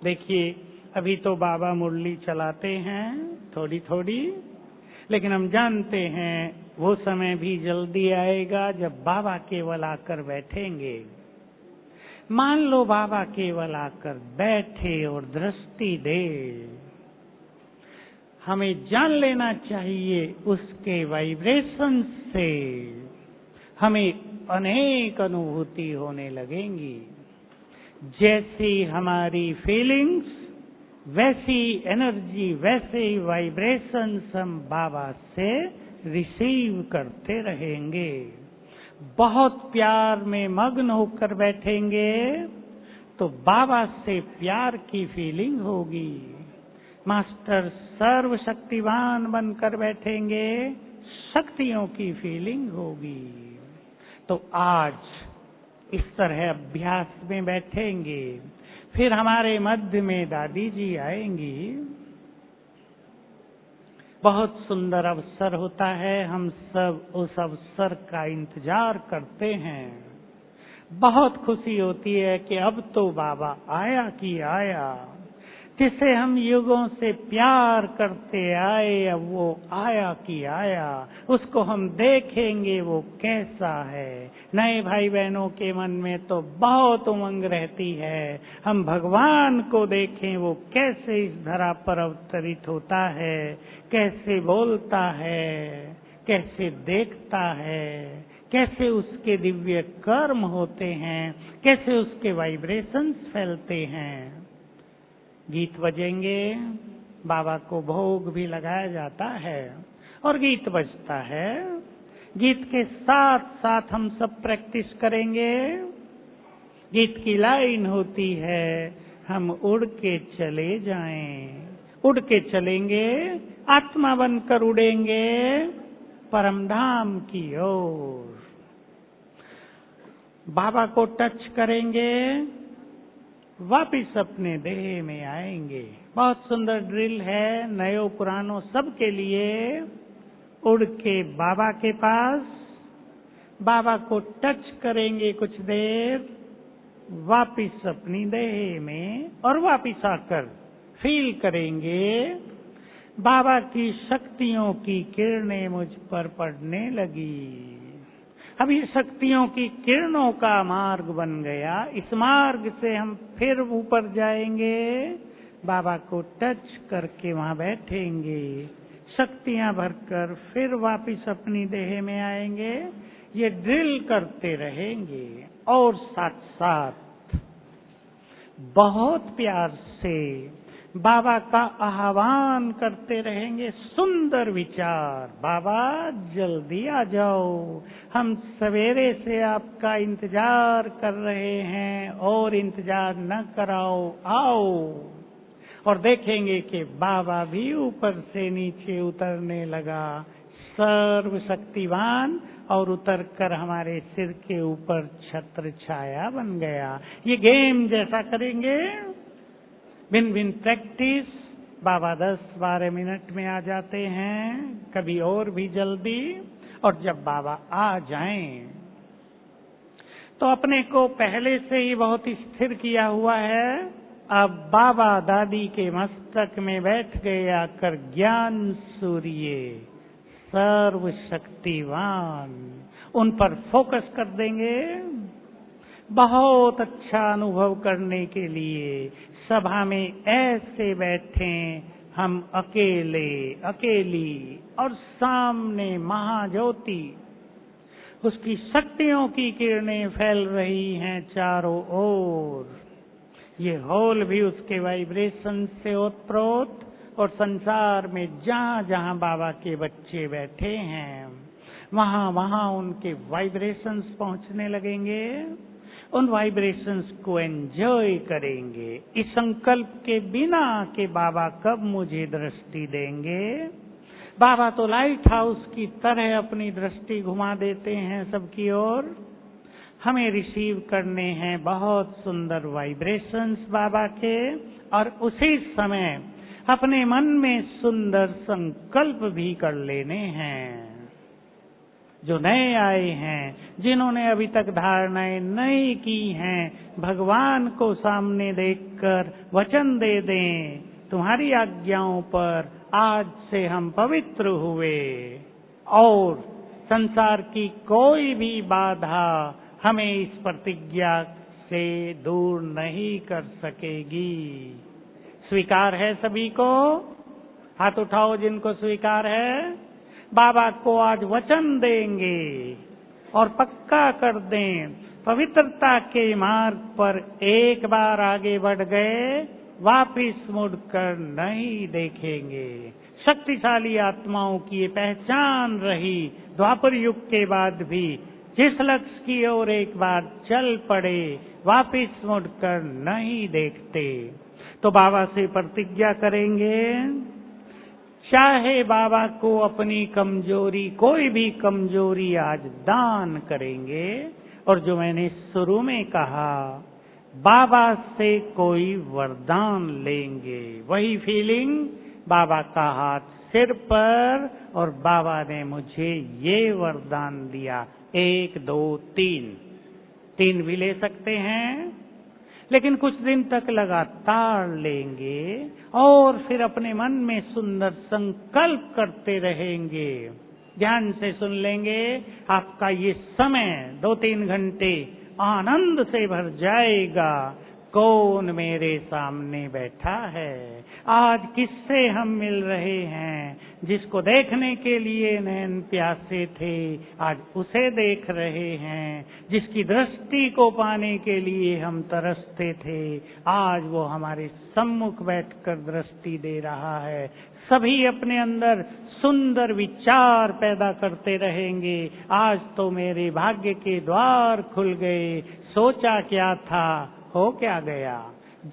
देखिए, अभी तो बाबा मुरली चलाते हैं थोड़ी थोड़ी, लेकिन हम जानते हैं वो समय भी जल्दी आएगा जब बाबा केवल आकर बैठेंगे। मान लो बाबा केवल आकर बैठे और दृष्टि दे, हमें जान लेना चाहिए उसके वाइब्रेशन से हमें अनेक अनुभूति होने लगेंगी। जैसी हमारी फीलिंग्स वैसी एनर्जी, वैसे ही वाइब्रेशंस हम बाबा से रिसीव करते रहेंगे। बहुत प्यार में मग्न होकर बैठेंगे तो बाबा से प्यार की फीलिंग होगी। मास्टर सर्वशक्तिवान बनकर बैठेंगे, शक्तियों की फीलिंग होगी। तो आज इस तरह अभ्यास में बैठेंगे। फिर हमारे मध्य में दादी जी आएंगी। बहुत सुंदर अवसर होता है, हम सब उस अवसर का इंतजार करते हैं। बहुत खुशी होती है कि अब तो बाबा आया कि आया, जिसे हम युगों से प्यार करते आए, अब वो आया कि आया। उसको हम देखेंगे वो कैसा है। नए भाई बहनों के मन में तो बहुत उमंग रहती है, हम भगवान को देखें वो कैसे इस धरा पर अवतरित होता है, कैसे बोलता है, कैसे देखता है, कैसे उसके दिव्य कर्म होते हैं, कैसे उसके वाइब्रेशंस फैलते हैं। गीत बजेंगे, बाबा को भोग भी लगाया जाता है और गीत बजता है। गीत के साथ साथ हम सब प्रैक्टिस करेंगे। गीत की लाइन होती है, हम उड़ के चले जाएं। उड़ के चलेंगे, आत्मा बनकर उड़ेंगे परम धाम की ओर। बाबा को टच करेंगे, वापिस अपने देह में आएंगे। बहुत सुंदर ड्रिल है, नयो पुरानो सबके लिए। उड़ के बाबा के पास, बाबा को टच करेंगे कुछ देर, वापिस अपनी देह में, और वापिस आकर फील करेंगे बाबा की शक्तियों की किरणें मुझ पर पड़ने लगी। अब ये शक्तियों की किरणों का मार्ग बन गया। इस मार्ग से हम फिर ऊपर जाएंगे, बाबा को टच करके वहाँ बैठेंगे, शक्तियाँ भरकर फिर वापिस अपनी देह में आएंगे। ये ड्रिल करते रहेंगे और साथ साथ बहुत प्यार से बाबा का आह्वान करते रहेंगे। सुंदर विचार, बाबा जल्दी आ जाओ, हम सवेरे से आपका इंतजार कर रहे हैं और इंतजार न कराओ, आओ। और देखेंगे कि बाबा भी ऊपर से नीचे उतरने लगा, सर्वशक्तिवान, और उतरकर हमारे सिर के ऊपर छत्र छाया बन गया। ये गेम जैसा करेंगे, बिन बिन प्रैक्टिस बाबा 10-12 मिनट में आ जाते हैं, कभी और भी जल्दी। और जब बाबा आ जाएं तो अपने को पहले से ही बहुत स्थिर किया हुआ है। अब बाबा दादी के मस्तक में बैठ गए आकर ज्ञान सूर्य सर्वशक्तिवान, उन पर फोकस कर देंगे। बहुत अच्छा अनुभव करने के लिए सभा में ऐसे बैठे हम अकेले अकेली, और सामने महाज्योति, उसकी शक्तियों की किरणें फैल रही हैं चारों ओर। ये हॉल भी उसके वाइब्रेशन से ओतप्रोत, और संसार में जहाँ जहाँ बाबा के बच्चे बैठे हैं वहाँ वहाँ उनके वाइब्रेशंस पहुँचने लगेंगे। उन वाइब्रेशंस को एंजॉय करेंगे, इस संकल्प के बिना कि बाबा कब मुझे दृष्टि देंगे। बाबा तो लाइट हाउस की तरह अपनी दृष्टि घुमा देते हैं सबकी ओर। हमें रिसीव करने हैं बहुत सुंदर वाइब्रेशंस बाबा के, और उसी समय अपने मन में सुंदर संकल्प भी कर लेने हैं। जो नए आए हैं, जिन्होंने अभी तक धारणाएं नहीं की हैं, भगवान को सामने देखकर वचन दे दें, तुम्हारी आज्ञाओं पर आज से हम पवित्र हुए और संसार की कोई भी बाधा हमें इस प्रतिज्ञा से दूर नहीं कर सकेगी। स्वीकार है सभी को? हाथ उठाओ जिनको स्वीकार है। बाबा को आज वचन देंगे और पक्का कर दें, पवित्रता के मार्ग पर एक बार आगे बढ़ गए, वापिस मुड़कर नहीं देखेंगे। शक्तिशाली आत्माओं की ये पहचान रही द्वापर युग के बाद भी, जिस लक्ष्य की ओर एक बार चल पड़े वापिस मुड़कर नहीं देखते। तो बाबा से प्रतिज्ञा करेंगे, चाहे बाबा को अपनी कमजोरी, कोई भी कमजोरी आज दान करेंगे। और जो मैंने शुरू में कहा, बाबा से कोई वरदान लेंगे, वही फीलिंग, बाबा का हाथ सिर पर और बाबा ने मुझे ये वरदान दिया, 1 2 3 भी ले सकते हैं, लेकिन कुछ दिन तक लगातार लेंगे और फिर अपने मन में सुंदर संकल्प करते रहेंगे। ध्यान से सुन लेंगे, आपका ये समय 2-3 घंटे आनंद से भर जाएगा। कौन मेरे सामने बैठा है, आज किससे हम मिल रहे हैं, जिसको देखने के लिए नैन प्यासे थे आज उसे देख रहे हैं, जिसकी दृष्टि को पाने के लिए हम तरसते थे आज वो हमारे सम्मुख बैठकर दृष्टि दे रहा है। सभी अपने अंदर सुंदर विचार पैदा करते रहेंगे, आज तो मेरे भाग्य के द्वार खुल गए, सोचा क्या था हो क्या गया।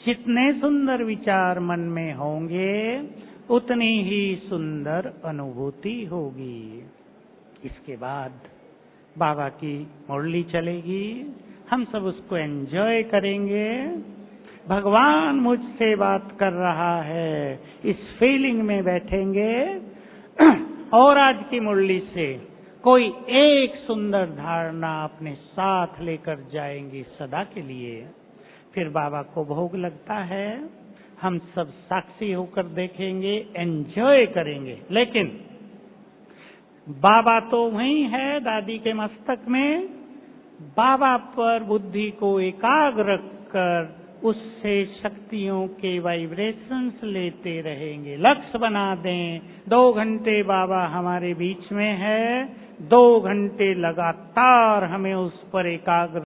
जितने सुंदर विचार मन में होंगे उतनी ही सुंदर अनुभूति होगी। इसके बाद बाबा की मुरली चलेगी, हम सब उसको एंजॉय करेंगे। भगवान मुझसे बात कर रहा है, इस फीलिंग में बैठेंगे और आज की मुरली से कोई एक सुंदर धारणा अपने साथ लेकर जाएंगे सदा के लिए। फिर बाबा को भोग लगता है, हम सब साक्षी होकर देखेंगे, एंजॉय करेंगे। लेकिन बाबा तो वहीं है दादी के मस्तक में, बाबा पर बुद्धि को एकाग्र कर उससे शक्तियों के वाइब्रेशंस लेते रहेंगे। लक्ष्य बना दें, 2 घंटे बाबा हमारे बीच में है, 2 घंटे लगातार हमें उस पर एकाग्र